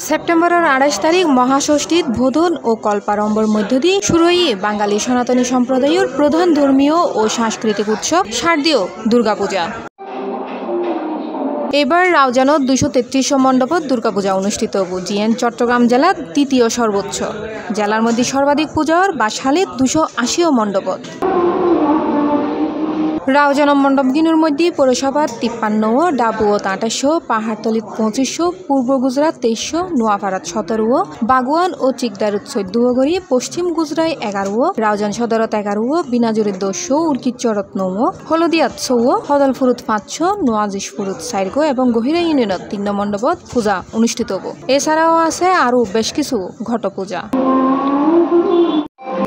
সেপ্টেম্বরের ২৮ তারিখ মহাষষ্ঠীত বোধন ও কল্পারম্ভর মধ্য দিয়ে শুরু হয়ে বাঙালি সনাতনী সম্প্রদায়ের প্রধান ধর্মীয় ও সাংস্কৃতিক উৎসব শারদীয় দুর্গাপূজা। এবার রাউজানত ২৩৩ মণ্ডপত দুর্গাপূজা অনুষ্ঠিত হব। জিএন চট্টগ্রাম জেলার দ্বিতীয় সর্বোচ্চ জেলার মধ্যে সর্বাধিক পূজার বাসালে ২৮০ মণ্ডপত। রাউজানম মণ্ডপগিনুর মধ্যে পৌরসভা ৫৩, ডাবুয়ত ২৮, পাহাড়তলিত ২৫, পূর্ব গুজরাট ২৩, নোয়াপাড়াত ১৭, বাগুয়ান ও চিকদারত ১৪ গড়ি, পশ্চিম গুজরাট ১১, রাউজান সদরত ১১, বিনাজুরিত ১০, উর্কিচরত ৯, হলদিয়াত ১৪, হদলপুরত ৫, নোয়াজিশপুরত ৪ এবং গহিরা ইউনিয়নত ৩ মণ্ডপত পূজা অনুষ্ঠিত হব। এছাড়াও আছে আরও বেশ কিছু ঘট পূজা।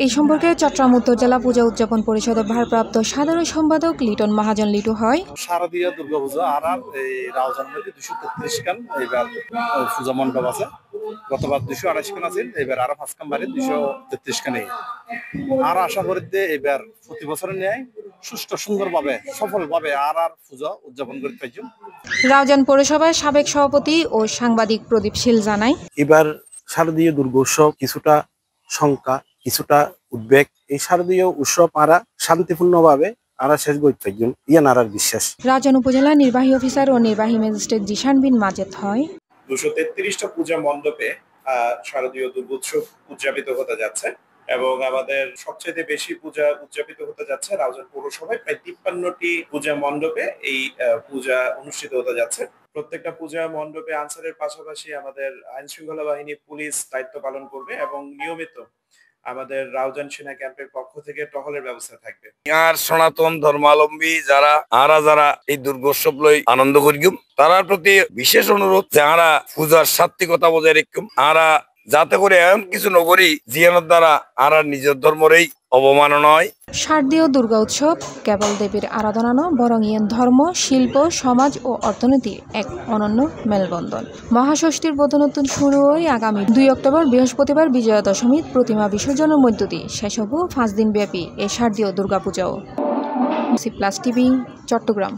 এই সম্পর্কে চট্টগ্রাম উত্তর জেলা পূজা উদযাপন পরিষদের ভারপ্রাপ্ত সাধারণ সম্পাদক লিটন মহাজন লিটু হয়, শারদীয় দুর্গাপূজা আর এই রাউজান মধ্যে ২৩৩ খান এবার পূজা মণ্ডপ আছে। গতবার ২২৮ খান আছে, এবার আরো ৫ খান বাড়ি ২৩৩ খান। আর আশা করি যে এবার প্রতি বছরের ন্যায় সুষ্ঠু সুন্দরভাবে সফলভাবে আর পূজা উদযাপন করতে পারছি। রাউজান পৌরসভার সাবেক সভাপতি ও সাংবাদিক প্রদীপ শীল জানায়, এবার শারদীয় দুর্গোৎসব কিছুটা শঙ্কা কিছুটা উদ্বেগ। এই শারদীয় উৎসব আরা শান্তিপূর্ণভাবে আরা শেষ করতে পারছেন ইয়ান আরার বিশ্বাস। রাউজান উপজেলা নির্বাহী অফিসার ও নির্বাহী ম্যাজিস্ট্রেট জিশান বিন মাজেদ হয়, ২৩৩টা পূজা মণ্ডপে শারদীয় দুর্গোৎসব উদযাপিত হতে যাচ্ছে এবং আমাদের সবচেয়ে বেশি পূজা উদযাপিত হতে যাচ্ছে রাউজান পৌরসভায়। প্রায় ৫৩টি পূজা মণ্ডপে এই পূজা অনুষ্ঠিত হতে যাচ্ছে। প্রত্যেকটা পূজা মণ্ডপে আনসারের পাশাপাশি আমাদের আইন শৃঙ্খলা বাহিনী, পুলিশ দায়িত্ব পালন করবে এবং নিয়মিত আমাদের রাউজান সেনা ক্যাম্পের পক্ষ থেকে টহলের ব্যবস্থা থাকবে। আর সনাতন ধর্মাবলম্বী যারা এই দুর্গোৎসব লই আনন্দ করিম, তারার প্রতি বিশেষ অনুরোধ যারা পূজার সাত্বিকতা বজায় রাখুম, আরা যাতে করে এমন কিছু নগরী জিয়ানোর দ্বারা আর নিজের ধর্মরেই অবমাননা হয়। শারদীয় দুর্গা উৎসব কেবল দেবীর আরাধনা নয়, বরং ইয়েন ধর্ম, শিল্প, সমাজ ও অর্থনীতির এক অনন্য মেলবন্ধন। মহাষষ্ঠীর বোধনতুন শুরু হয় আগামী ২ অক্টোবর বৃহস্পতিবার বিজয়া দশমীর প্রতিমা বিসর্জনের মধ্য দিয়ে শেষ হব ৫ দিন ব্যাপী এই শারদীয় দুর্গাপূজাও। C plus TV, Chittagong.